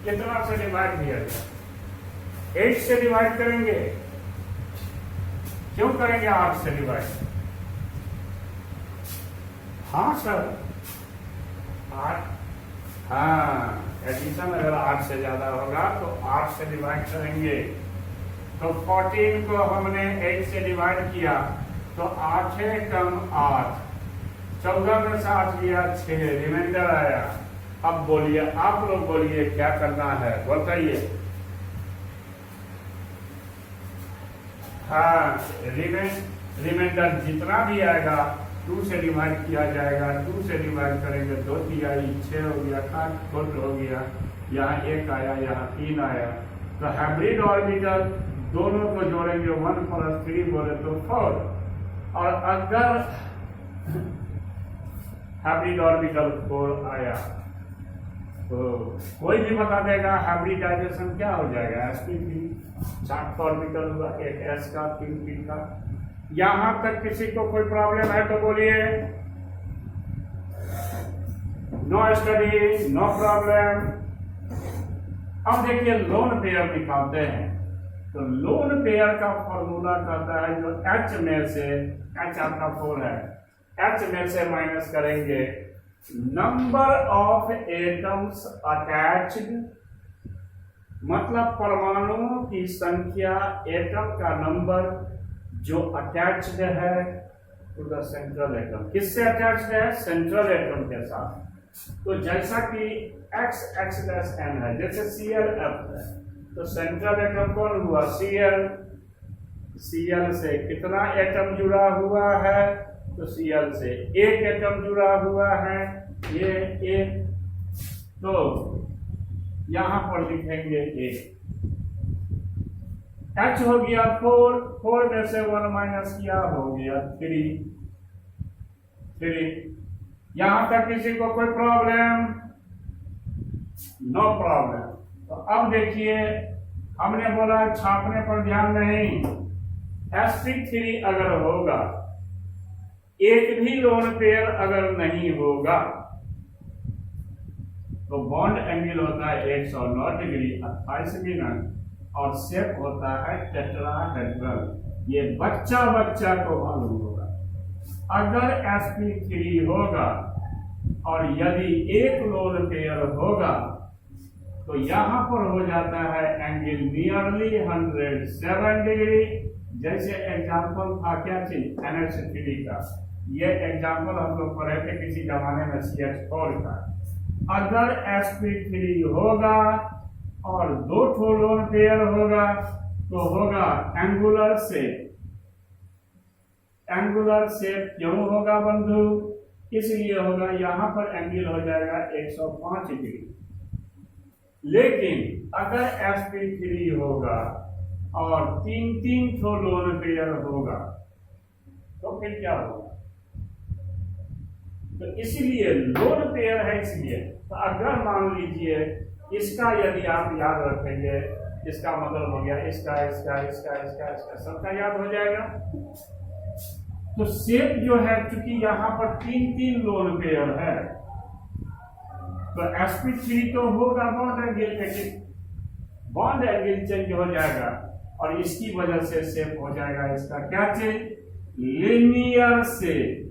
कितना से डिवाइड किया गया? 8 से डिवाइड करेंगे। क्यों करेंगे 8 से डिवाइड? हाँ सर 8, हाँ एडिशन अगर 8 से ज्यादा होगा तो 8 से डिवाइड करेंगे। तो 14 को हमने 8 से डिवाइड किया तो 8 कम 8, 14 में से 8 लिया 6, रिमाइंडर आया। अब बोलिए, आप लोग बोलिए क्या करना है बताइए। हाँ रिमाइंडर जितना भी आएगा 2 से डिवाइड किया जाएगा। 2 से डिवाइड करेंगे 2 दिया 6 हो गया, 8 फोर हो गया, यहाँ 1 आया, यहाँ 3 आया। तो हाइब्रिड ऑर्बिटल दोनों को जोड़ेंगे 1 + 3 बोले तो 4। और अगर हाइब्रिड ऑर्बिटल 4 आया तो कोई भी बता देगा हाइब्रिडाइजेशन क्या हो जाएगा। sp3 4 ऑर्बिटल हुआ, एक s का 3 p का। यहां तक किसी को कोई प्रॉब्लम है तो बोलिए। No study, no problem. अब देखिए लोन पेयर निकालते हैं। तो लोन पेयर का फॉर्मूला कहता है जो H में से, H आपका 4 है, H में से माइनस करेंगे नंबर ऑफ एटम्स अटैच्ड, मतलब परमाणुओं की संख्या, एटम का नंबर जो अटैच्ड है टू द सेंट्रल एटम। किससे अटैच्ड है? सेंट्रल एटम के साथ। तो जैसा कि x(n) है, जैसे ClF है, तो सेंट्रल एटम कौन हुआ? Cl। Cl से कितना एटम जुड़ा हुआ है? तो Cl से एक एटम जुड़ा हुआ है, ये एक। तो यहां पर लिखेंगे 1। H हो गया 4, 4 में से 1 माइनस किया हो गया 3। यहां तक किसी को कोई प्रॉब्लम? No problem. तो अब देखिए, हमने बोला छापने पर ध्यान नहीं। sp3 अगर होगा, एक भी लोन पेयर अगर नहीं होगा तो बॉन्ड एंगल होता है 109 डिग्री 28 मिनट और शेप होता है टेट्राहेड्रल। ये बच्चा को मालूम होगा। अगर sp3 होगा और यदि एक लोन पेयर होगा तो यहां पर हो जाता है एंगल नियरली 107 डिग्री। जैसे एग्जाम्पल था क्या चीज? NH3 का। ये एग्जाम्पल हम लोग पढ़े थे किसी जमाने में CH4 का। अगर sp3 होगा और 2 ठो लोन पेयर होगा तो होगा एंगुलर शेप। एंगुलर शेप क्यों होगा बंधु? इसलिए होगा, यहां पर एंगल हो जाएगा 105 डिग्री। लेकिन अगर sp3 होगा और 3 ठो लोन पेयर होगा तो फिर क्या होगा? तो इसलिए लोन पेयर है, इसलिए तो अगर मान लीजिए इसका यदि आप याद रखेंगे, इसका मतलब हो गया इसका सबका याद हो जाएगा। तो शेप जो है, चूंकि यहां पर 3 लोन पेयर है तो sp3 तो होगा बॉन्ड एंगल, लेकिन बॉन्ड एंगल चेंज हो जाएगा और इसकी वजह से शेप हो जाएगा इसका क्या चेंज? Linear shape.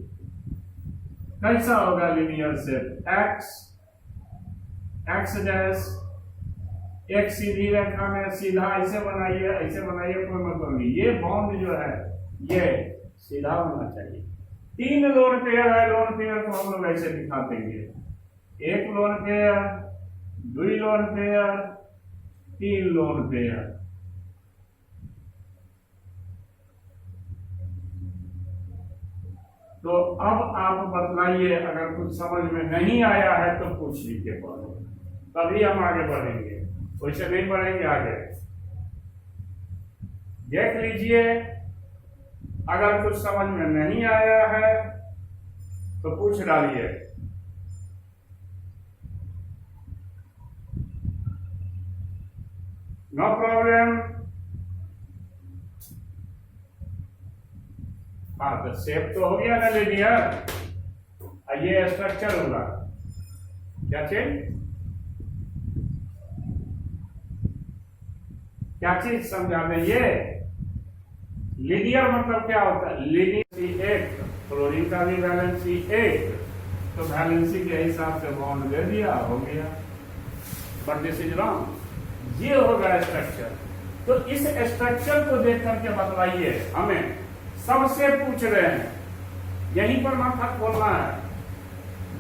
कैसा होगा लीनियर शेप? x डैश, एक सीधी रेखा में सीधा ऐसे बनाइए, कोई मतलब नहीं। ये बॉन्ड जो है ये सीधा होना चाहिए। 3 लोन पेयर है, लोन पेयर को हम लोग ऐसे दिखा देंगे। 1 lone pair, 2 lone pair, 3 lone pair. तो अब आप बतलाइए, अगर कुछ समझ में नहीं आया है तो पूछ लीजिए पहले, तभी हम आगे बढ़ेंगे, वैसे नहीं बढ़ेंगे आगे। देख लीजिए, अगर कुछ समझ में नहीं आया है तो पूछ डालिए। No problem. हाँ, तो शेप तो हो गया ना लीनियर। ये स्ट्रक्चर होगा क्या चीज? क्या चीज समझा दें? ये लीनियर मतलब क्या होता है? लीनियर 1, क्लोरीन का भी वैलेंसी 1, तो वैलेंसी के हिसाब से बॉन्ड दे दिया, हो गया। But this is wrong. ये होगा स्ट्रक्चर। तो इस स्ट्रक्चर को देख करके बतलाइए हमें, सबसे पूछ रहे हैं, यहीं पर माथा खोलना है।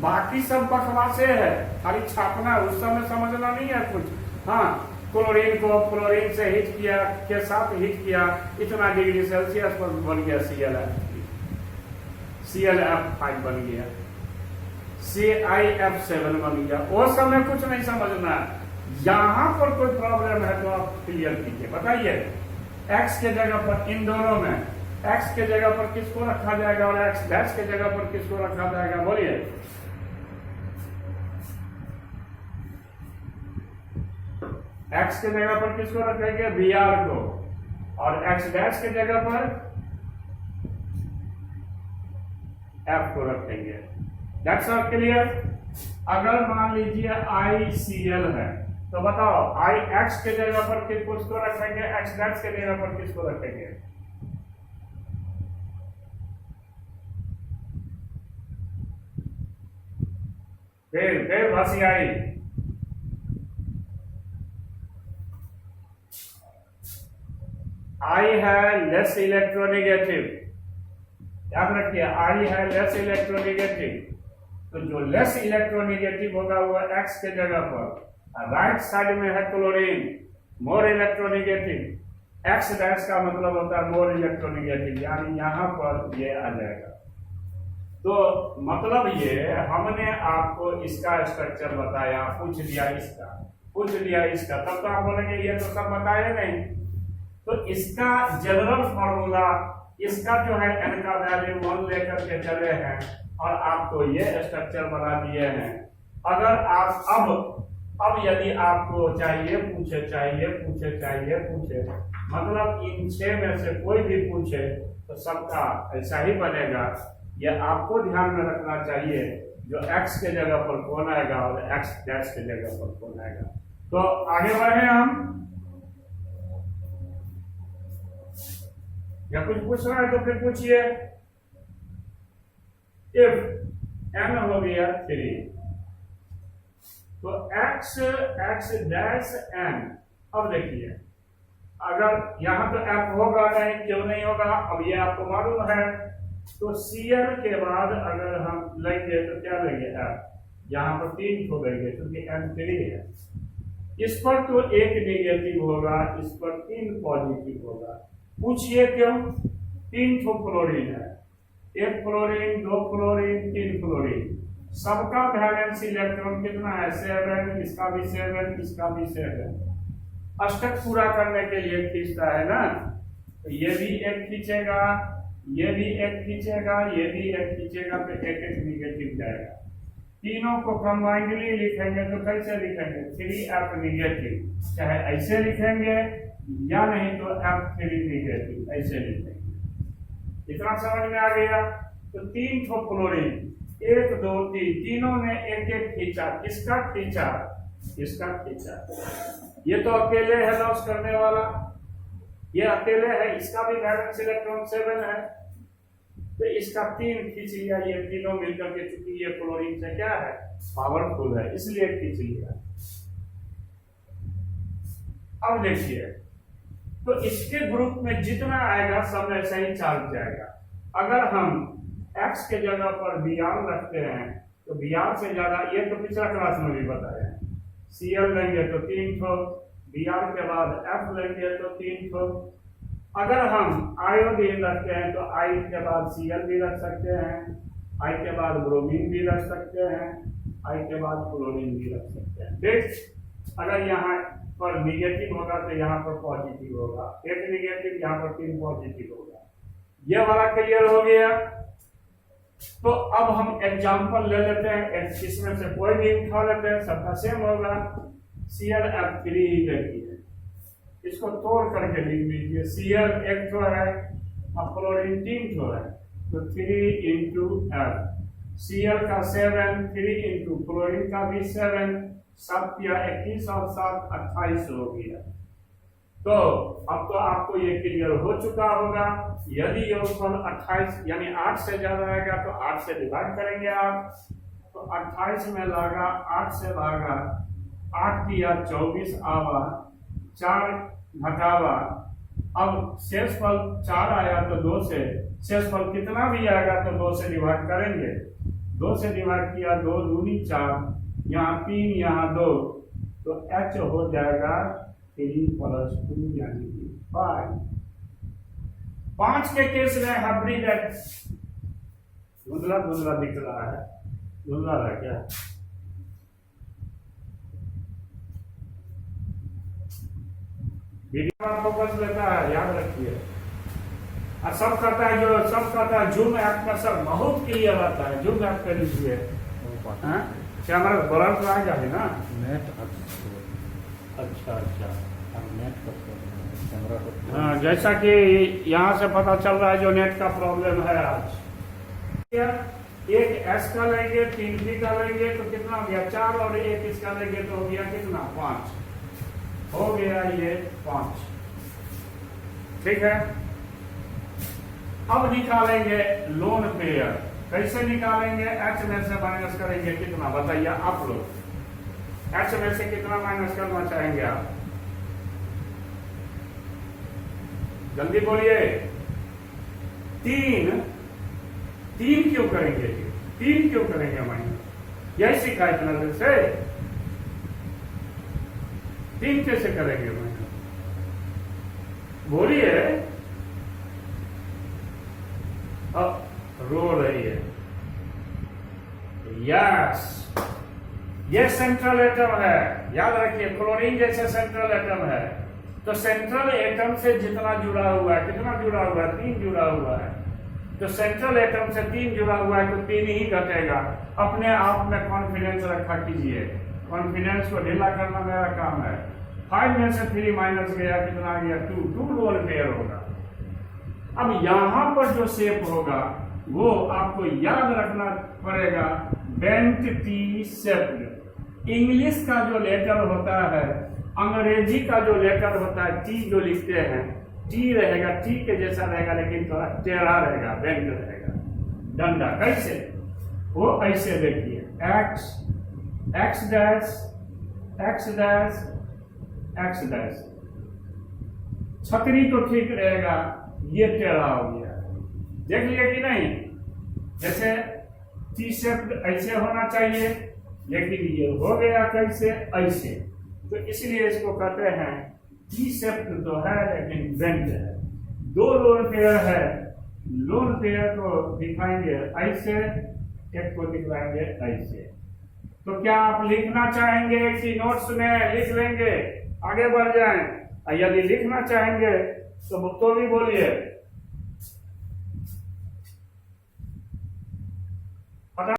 बाकी सब बकवासे है, खाली छापना है, उस समय समझना नहीं है कुछ। हाँ, क्लोरीन को फ्लोरीन से हीट किया, के साथ हीट किया, इतना डिग्री सेल्सियस पर बन गया ClF5 बन गया, ClF7 बन गया। वो समय कुछ नहीं समझना है। यहां पर कोई प्रॉब्लम है तो आप क्लियर कीजिए, बताइए। एक्स के जगह पर, इन दोनों में एक्स के जगह पर किसको रखा जाएगा और एक्स डैश के जगह पर किसको रखा जाएगा? बोलिए। एक्स के जगह पर किसको रखेंगे? Br को। और एक्स डैश के जगह पर F को रखेंगे। That's all clear. अगर मान लीजिए ICl है तो बताओ, I x के जगह पर किसको रखेंगे? एक्स डैश के जगह पर किसको रखेंगे? फिर भाषी आई। I है लेस इलेक्ट्रोनेगेटिव, याद रखिए, I है लेस इलेक्ट्रोनेगेटिव। तो जो लेस इलेक्ट्रोनेगेटिव होगा वो X के जगह पर, राइट साइड में है chlorine, more electronegative. X dash का मतलब होता है मोर इलेक्ट्रोनेगेटिव, यानी यहां पर ये आ जाएगा। तो मतलब ये, हमने आपको इसका स्ट्रक्चर बताया, पूछ लिया इसका, तब तो आप बोलेंगे ये तो सब बताया नहीं। तो इसका जनरल फॉर्मूला, इसका जो है n का वैल्यू 1 लेकर के चले हैं और आपको ये स्ट्रक्चर बना दिए हैं। अगर आप अब यदि आपको पूछे, मतलब इन 6 में से कोई भी पूछे तो सबका ऐसा ही बनेगा। ये आपको ध्यान में रखना चाहिए, जो x के जगह पर कौन आएगा और x डैश के जगह पर कौन आएगा। तो आगे बढ़े हम, या कुछ पूछना है तो फिर पूछिए। इफ n हो गया 3, तो x डैश n। अब देखिए, अगर यहां तो f होगा नहीं, क्यों नहीं होगा? अब ये आपको मालूम है। तो Cl के बाद अगर हम लेंगे तो क्या लेंगे? f। यहां पर 3 हो लेंगे क्योंकि n3 है। इस पर तो 1 नेगेटिव होगा, इस पर 3 पॉजिटिव होगा। पूछिए क्यों? 3 क्लोरीन है, 1 क्लोरीन, 2 क्लोरीन, 3 क्लोरीन, सबका वैलेंस इलेक्ट्रॉन कितना है? 7। इसका भी 7, इसका भी 7। अष्टक पूरा करने के लिए खींचता है ना, तो ये भी एक खींचेगा, ये भी एक खींचेगा, ये भी एक खींचेगा, तो एक निगेटिव जाएगा। तीनों को कंबाइंडली लिखेंगे तो कैसे लिखेंगे? 3F निगेटिव, चाहे ऐसे लिखेंगे या नहीं तो F3 निगेटिव, ऐसे लिखेंगे। इतना समझ में आ गया? तो 3 क्लोरीन, 1 2 3, तीनों ने एक एक खींचा। किसका खींचा? इसका खींचा। ये तो अकेले है लॉस करने वाला, ये अकेले है, इसका भी वैलेंस इलेक्ट्रॉन 7 है, तो इसका 3 खींच लिया। ये तीनों मिलकर के, चूंकि ये क्लोरीन से क्या है? पावरफुल है, इसलिए खींच लिया। अब देखिए, तो इसके ग्रुप में जितना आएगा सब में सही चार्ज जाएगा। अगर हम x के जगह पर Br रखते हैं तो Br से ज्यादा, ये तो पिछला क्लास में भी बताया, Cl लेंगे तो 3 ठो, Br के बाद F लेंगे तो 3 ठो। अगर हम आयोडीन रखते हैं तो I के बाद Cl भी रख सकते हैं, I के बाद ब्रोमीन भी रख सकते हैं, I के बाद क्लोरीन भी रख सकते हैं। ठीक, अगर यहाँ पर निगेटिव होगा तो यहाँ पर पॉजिटिव होगा, 1 निगेटिव, यहाँ पर 3 पॉजिटिव होगा। ये वाला क्लियर हो गया। तो अब हम एग्जांपल ले लेते हैं, इसमें से कोई भी उठा लेते हैं, सबका सेम होगा। ClF3 ही देखिए, इसको तोड़ करके लिख लीजिए। Cl 1 ठो है, अब क्लोरीन 3 ठो है, तो 3 into F। Cl का 7, 3 into क्लोरीन का भी 7, 7 या 21 और 7 28 हो गया। तो अब तो आपको ये क्लियर हो चुका होगा। यदि योगफल 28 यानी 8 से ज्यादा आएगा तो 8 से डिवाइड करेंगे आप, तो 28 में लागा 8 से लागा 8 दिया 24 आवा 4 घटावा, अब शेषफल 4 आया तो 2 से, शेषफल कितना भी आएगा तो 2 से डिवाइड करेंगे, 2 से डिवाइड किया 2 दूनी 4, यहाँ 3 यहाँ 2, तो h हो जाएगा 3 + 2 यानी कि 5। 5 के केस में हाइब्रिड धुंधला धुंधला दिख रहा है, धुंधला है क्या? वीडियो पर फोकस लेता है, याद रखिए। और सब कहता है, जो सब कहता है जूम ऐप पर सब बहुत क्लियर आता है, जूम ऐप कर लीजिए। कैमरा बड़ा तो आ जाए ना, नेट अच्छा अच्छा नेट कैमरा हाँ, जैसा कि यहाँ से पता चल रहा है जो नेट का प्रॉब्लम है आज। एक एस का लेंगे, 3 बी का लेंगे तो कितना हो गया 4, और एक इसका लेंगे तो हो गया कितना 5, हो गया ये 5। ठीक है, अब निकालेंगे लोन पेयर। कैसे निकालेंगे? एच में से माइनस करेंगे कितना, बताइए आप लोग। एच में से कितना माइनस करना चाहेंगे आप, जल्दी बोलिए। 3 क्यों करेंगे? 3 क्यों करेंगे माइनस? यही सीखा इतना देर से। 3 कैसे करेंगे माइनस, बोलिए। अब रो रही है। यस, ये सेंट्रल एटम है, याद रखिए। क्लोरीन जैसे सेंट्रल एटम है, तो सेंट्रल एटम से जितना जुड़ा हुआ है, कितना जुड़ा हुआ है 3 जुड़ा हुआ है, तो सेंट्रल एटम से 3 जुड़ा हुआ है तो 3 ही घटेगा। अपने आप में कॉन्फिडेंस रखा कीजिए, कॉन्फिडेंस को ढीला करना मेरा काम है। 5 में से 3 माइनस गया, कितना आ गया 2 लोन पेयर होगा। अब यहां पर जो शेप होगा वो आपको याद रखना पड़ेगा, बेंट टी शेप। इंग्लिश का जो लेटर होता है, अंग्रेजी का जो लेटर होता है, टी जो लिखते हैं, टी रहेगा, टी के जैसा रहेगा लेकिन थोड़ा टेढ़ा रहेगा, बेंट रहेगा, डंडा। कैसे? वो ऐसे देखिए, x x dash x dash x dash. छतरी तो ठीक रहेगा, ये टेढ़ा हो गया, देख लिया कि नहीं? जैसे टी शेप ऐसे होना चाहिए, लेकिन ये हो गया कैसे? ऐसे। तो इसलिए इसको कहते हैं टी शेप तो है लेकिन बेंट है। 2 लोन पेयर है, लोन पेयर को दिखाएंगे ऐसे, एक को दिखाएंगे ऐसे। तो क्या आप लिखना चाहेंगे कि नोट्स में लिख लेंगे, आगे बढ़ जाएं? यदि लिखना चाहेंगे तो भी बोलिए।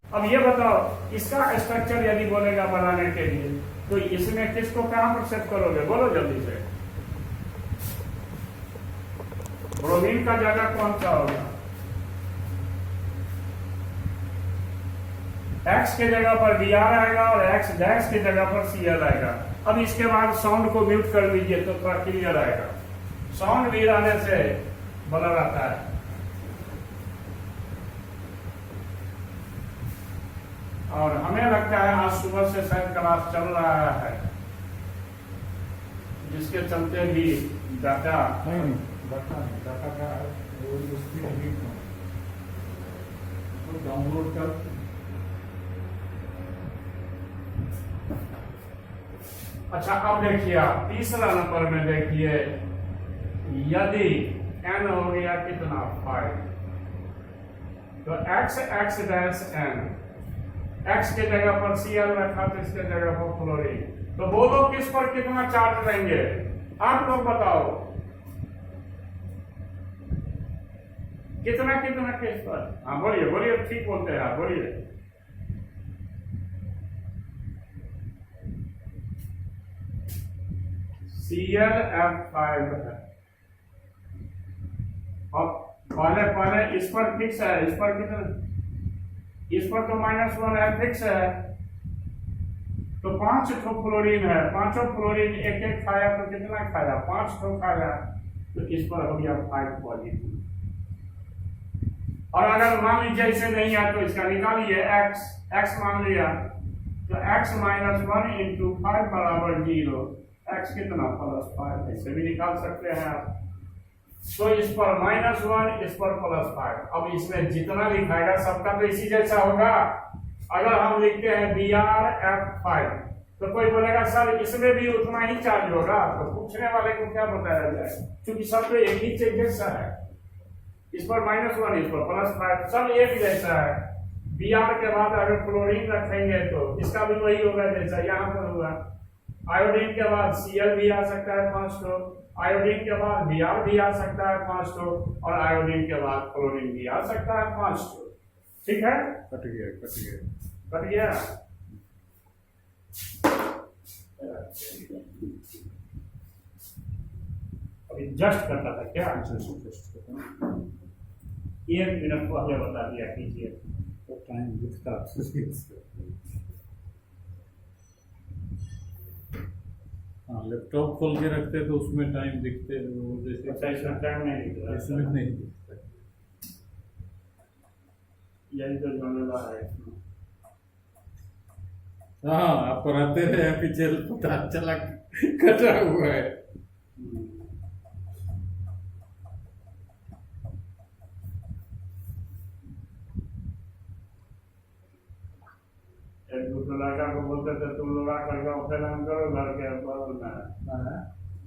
अब ये बताओ, इसका स्ट्रक्चर यदि बोलेगा बनाने के लिए, तो इसमें किसको कहां पर सेट करोगे? बोलो जल्दी से। ब्रोमीन का जगह कौन सा होगा? एक्स के जगह पर बी आर आएगा और एक्स डैश के जगह पर सी एल आएगा। अब इसके बाद साउंड को म्यूट कर लीजिए तो थोड़ा क्लियर आएगा। साउंड भी आने से ब्लर आता है। और हमें लगता है आज सुबह से शायद क्लास चल रहा है, जिसके चलते भी डाटा डाटा का डाउनलोड कर। अच्छा, अब देखिए आप तीसरा नंबर में देखिए, यदि n हो गया कितना 5, तो x x dash n, x के जगह पर Cl रखा तो इसके जगह पर क्लोरीन। तो बोलो किस पर कितना चार्ज लेंगे? आप लोग बताओ, कितना कितना किस पर? हाँ बोलिए बोलिए, ठीक बोलते हैं आप, बोलिए। ClF5 है। और पहले इस पर फिक्स है, इस पर कितना? इस पर तो -1 है, फिक्स है। तो तो 5 ठो फ्लोरीन है, पांचों फ्लोरीन एक एक खाया तो कितना खाया, 5 ठो खाया, तो इस पर हो गया 5 पॉजिटिव। और अगर मान लीजिए इसे नहीं है तो इसका निकालिए x मान लिया तो x माइनस 1 इंटू 5 बराबर 0, x कितना +5, ऐसे भी निकाल सकते हैं आप। तो इस पर -1, इस पर +5। अब इसमें जितना लिखाएगा सबका तो इसी जैसा होगा। अगर हम लिखते हैं BrF5 तो कोई बोलेगा सर इसमें भी उतना ही चार्ज होगा, तो पूछने वाले को क्या बताया जाए, क्योंकि सब तो एक ही चीज जैसा है। इस पर -1, इस पर +5, सब एक जैसा है। Br के बाद अगर क्लोरीन रखेंगे तो इसका भी वही होगा जैसा यहाँ पर हुआ। आयोडीन के बाद Cl भी आ सकता है 5 ठो, आयोडीन के बाद Br भी आ सकता है 5 ठो, और आयोडीन के बाद क्लोरीन भी आ सकता है 5 ठो। ठीक है, कट गया कट गया कट गया। अभी जस्ट करता था क्या, 1 मिनट पहले बता दिया कीजिए। तो टाइम दिखता हाँ, लैपटॉप खोल के रखते तो उसमें टाइम दिखते हैं वो जैसे, अच्छा इसमें टाइम नहीं दिख रहा है, इसमें नहीं दिखता। यही तो झमेला है इसमें। हाँ, आप पढ़ाते रहे पीछे पता चला कटा हुआ है। एक दूसरे लड़का को बोलते थे तुम लोग आकर के फिर हम करो घर के बगल में,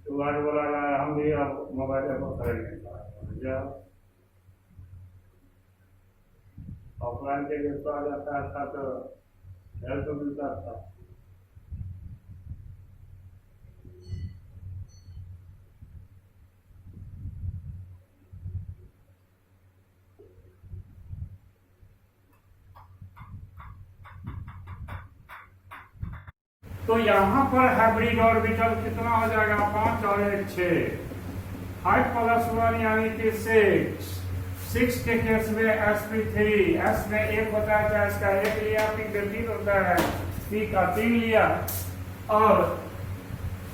तो आज बोला हम भी अब मोबाइल पर करेंगे। जाओ ऑफलाइन के लिए आ जाता था तो हेल्प मिलता था। तो यहाँ पर हाइब्रिड ऑर्बिटल कितना हो जाएगा, 5 और 1 6, 5 + 1 यानी कि 6 के केस में sp3, s में 1 होता है तो s का 1 लिया, p का 3 होता है, p का 3 लिया, और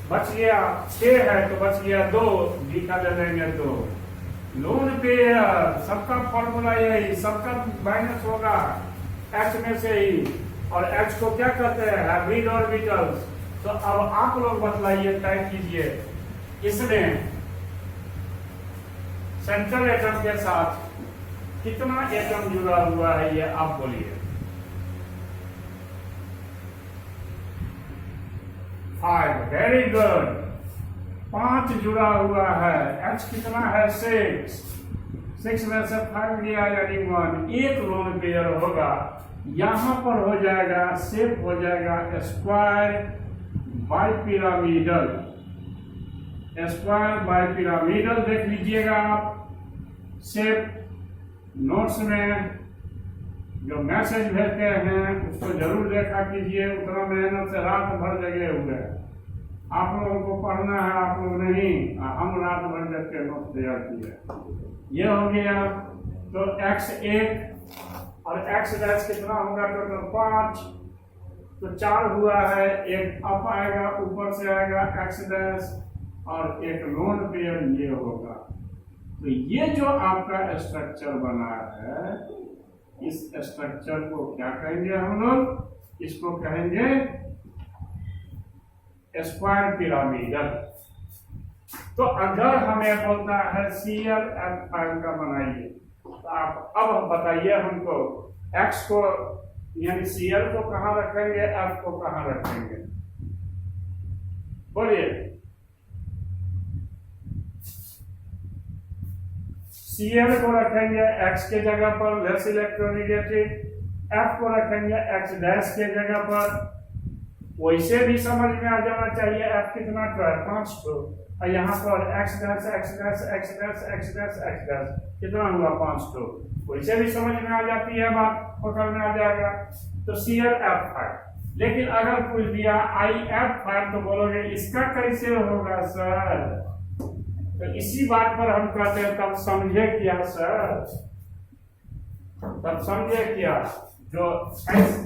बच गया 6 है तो बच गया 2, d का ले लेंगे 2। लोन पेयर सबका फॉर्मूला यही, सबका माइनस होगा h में से ही, और H को क्या कहते हैं, हाइब्रिड ऑर्बिटल्स। तो अब आप लोग बतलाइए, तय कीजिए, इसमें सेंट्रल एटम के साथ कितना एटम जुड़ा हुआ है, ये आप बोलिए। 5, वेरी गुड, 5 जुड़ा हुआ है। H कितना है, 6 में से 5 लिया यानी 1, एक लोन पेयर होगा। यहां पर हो जाएगा, शेप हो जाएगा स्क्वायर बाइपिरामिडल, स्क्वायर बाइपिरामिडल देख लीजिएगा आप। शेप नोट्स में जो मैसेज भेजते हैं उसको जरूर देखा कीजिए, उतना मेहनत से रात भर जगे हुए आप लोगों को पढ़ना है, आप लोग नहीं, हम रात भर जग के नोट्स तैयार किए। ये हो गया, तो x1 और x डैश कितना होगा, टोटल 5, तो 4 हुआ है, एक अप आएगा, ऊपर से आएगा x डैश, और एक लोन पेयर ये होगा। तो ये जो आपका स्ट्रक्चर बना है, इस स्ट्रक्चर को क्या कहेंगे हम लोग, इसको कहेंगे स्क्वायर पिरामिडल। तो अगर हमें बोलता है ClF5 का बनाइए, तो आप अब बताइए हमको X को यानी Cl को कहां रखेंगे, F को कहां रखेंगे, बोलिए। Cl को रखेंगे X के जगह पर, लेस इलेक्ट्रोनेगेटिव, F को रखेंगे X डैश के जगह पर। वैसे भी समझ में आ जाना चाहिए F कितना है, 5 तो, और यहाँ पर X dash X dash X dash X dash X dash कितना हुआ, 5 तो। वैसे भी समझ में आ जाती है बात, पकड़ में आ जाएगा। तो ClF5। लेकिन अगर पूछ दिया IF5 तो बोलोगे इसका कैसे होगा सर, तो इसी बात पर हम कहते हैं तब समझे क्या सर, तब समझे क्या, जो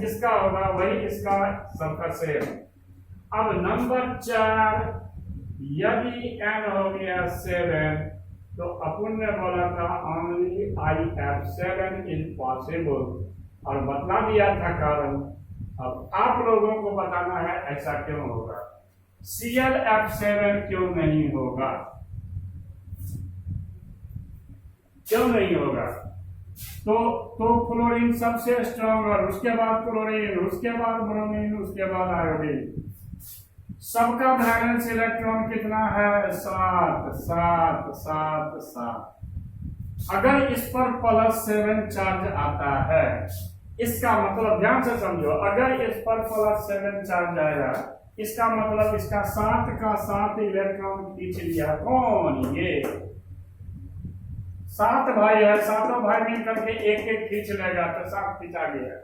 इसका होगा वही इसका सबका सेम। अब नंबर 4, यदि n हो गया 7 तो अपन ने बोला था ओनली IF7 इज पॉसिबल और बता दिया था कारण। अब आप लोगों को बताना है ऐसा क्यों होगा, ClF7 क्यों नहीं होगा, क्यों नहीं होगा। तो फ्लोरीन सबसे स्ट्रॉन्ग और उसके बाद क्लोरीन, उसके बाद ब्रोमीन, उसके बाद आयोडीन। सबका वैलेंस इलेक्ट्रॉन कितना है, 7 7 7 7। अगर इस पर +7 चार्ज आता है, इसका मतलब ध्यान से समझो, अगर इस पर +7 चार्ज आएगा इसका मतलब इसका 7 का 7 इलेक्ट्रॉन खींच लिया। कौन, ये 7 भाई है, सातों भाई मिलकर के एक एक खींच लेगा तो 7 खींचा गया।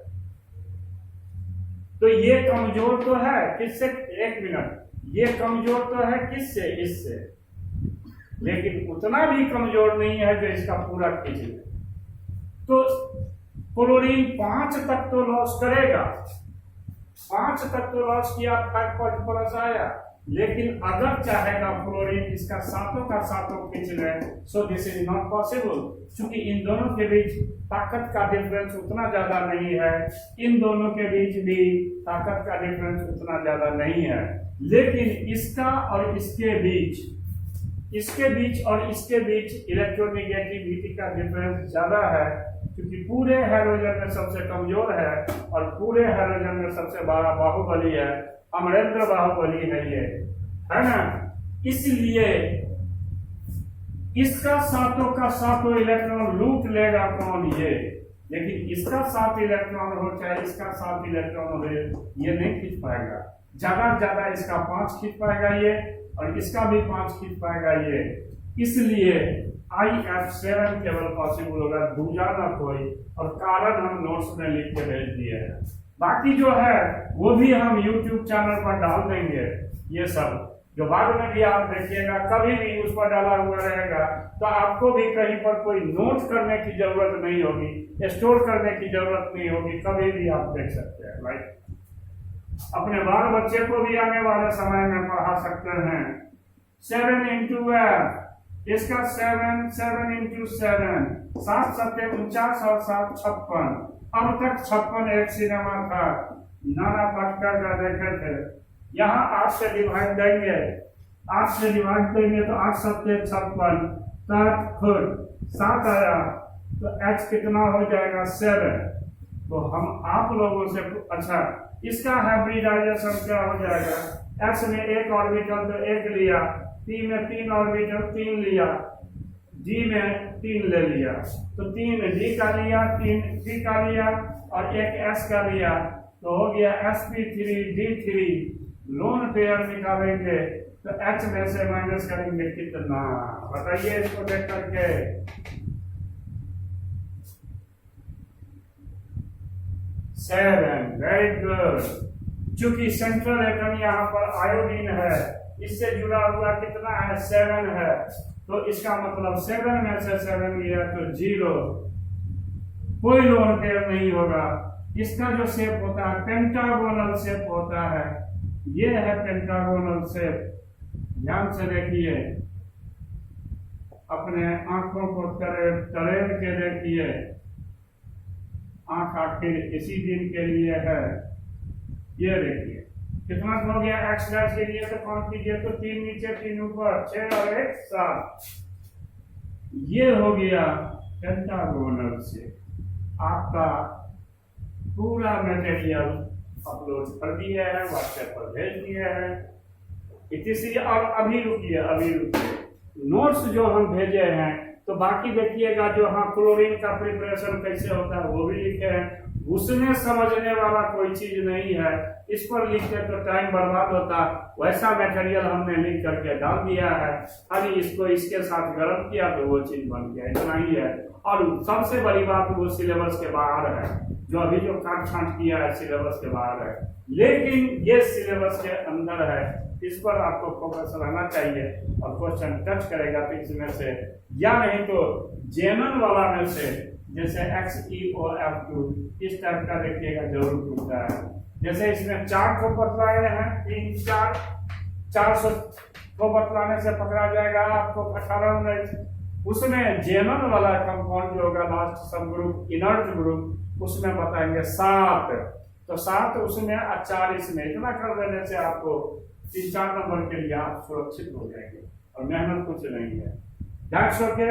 तो ये कमजोर तो है किससे, 1 मिनट, ये कमजोर तो है किससे, इससे, लेकिन उतना भी कमजोर नहीं है जो इसका पूरा खींच ले। तो क्लोरीन 5 तक तो लॉस करेगा, 5 तक तो लॉस किया, 5+ आया, लेकिन अगर चाहेगा फ्लोरीन इसका सातों का सातों खींच ले, so this is not possible. क्योंकि इन दोनों के बीच ताकत का डिफरेंस उतना ज्यादा नहीं है, इन दोनों के बीच भी ताकत का डिफरेंस उतना ज्यादा नहीं है, लेकिन इसका और इसके बीच, इसके बीच और इसके बीच इलेक्ट्रोनेगेटिविटी का डिफरेंस ज्यादा है। क्योंकि पूरे हाइड्रोजन में सबसे कमजोर है और पूरे हाइड्रोजन में सबसे बड़ा बाहुबली है, अमरेंद्र बाहुबली है ये, है ना। इसलिए इसका सातों का सातों इलेक्ट्रॉन लूट लेगा कौन, ये। लेकिन इसका 7 इलेक्ट्रॉन हो चाहे इसका 7 इलेक्ट्रॉन हो, ये नहीं खींच पाएगा। ज्यादा से ज्यादा इसका 5 खींच पाएगा ये, और इसका भी 5 खींच पाएगा ये। इसलिए IF7 केवल पॉसिबल होगा, दूजा ना कोई। और कारण हम नोट्स में लिख के भेज दिए हैं, बाकी जो है वो भी हम YouTube चैनल पर डाल देंगे। ये सब जो बाद में भी आप देखिएगा, कभी भी उस पर डाला हुआ रहेगा, तो आपको भी कहीं पर कोई नोट करने की जरूरत नहीं होगी, स्टोर करने की जरूरत नहीं होगी, कभी भी आप देख सकते हैं। राइट, अपने बाल बच्चे को भी आने वाले समय में पढ़ा सकते हैं। 7 × F, इसका 7 7 × 7, 7 7 49 और 7 56। अब तक 56 एक सिनेमा था, नाना पाटकर का देखे थे। यहाँ 8 से डिवाइड देंगे, 8 से डिवाइड देंगे तो 8 7 56, 7 खुद 7 आया तो H कितना हो जाएगा, 7। तो हम आप लोगों से, अच्छा इसका हाइब्रिडाइजेशन क्या हो जाएगा, H में 1 ऑर्बिटल तो 1 लिया, P में 3 ऑर्बिटल 3 लिया, G में 3 ले लिया, तो 3 D का लिया, 3 C का लिया और 1 S का लिया, तो हो गया sp3d3। लोन पेयर निकालेंगे तो H में से माइनस करेंगे कितना, बताइए इसको देख करके। 7, वेरी गुड। चूंकि सेंट्रल एटम यहाँ पर आयोडीन है, इससे जुड़ा हुआ कितना है, 7 है, तो इसका मतलब 7 में से 7 लिया तो 0, कोई लोन पेयर नहीं होगा। इसका जो शेप होता है पेंटागोनल शेप होता है, ये है पेंटागोनल शेप। ध्यान से देखिए, अपने आंखों को तरेर के देखिए, आंख आखिर इसी दिन के लिए है। ये देखिए कितना हो गया, x डैश के लिए तो कौन कीजिए, तो 3 नीचे 3 ऊपर, 6 और 1 7। ये हो गया पेंटागोनल शेप। आपका पूरा मटेरियल अपलोड कर दिया है, व्हाट्सएप पर भेज दिया है। इसीलिए और अभी रुकिए, नोट्स जो हम भेजे हैं तो बाकी देखिएगा, जो हाँ क्लोरीन का प्रिपरेशन कैसे होता है वो भी लिखे हैं। उसमें समझने वाला कोई चीज नहीं है, इस पर लिखते तो टाइम बर्बाद होता, वैसा मटेरियल हमने लिख करके डाल दिया है। खाली इसको इसके साथ गर्म किया तो वो चीज बन गया, इतना ही है। और सबसे बड़ी बात, वो सिलेबस के बाहर है, जो अभी जो काट छांट किया है सिलेबस के बाहर है, लेकिन ये सिलेबस के अंदर है। इस पर आपको फोकस रहना चाहिए, और क्वेश्चन टच करेगा तो इसमें से, या नहीं तो जेनन वाला में से, जैसे XEOF2 इस टाइप का देखिएगा जरूर पूछता है। जैसे इसमें 4 को बतलाए हैं, 3 4 400 को बतलाने से पकड़ा जाएगा आपको 18 मिनट। उसमें जेनन वाला कंपाउंड जो होगा लास्ट सब ग्रुप इनर्ट ग्रुप, उसमें बताएंगे 7, तो 7 उसमें 40 में। इतना कर देने से आपको 3-4 नंबर के लिए आप सुरक्षित हो जाएंगे और मेहनत कुछ नहीं है। That's okay.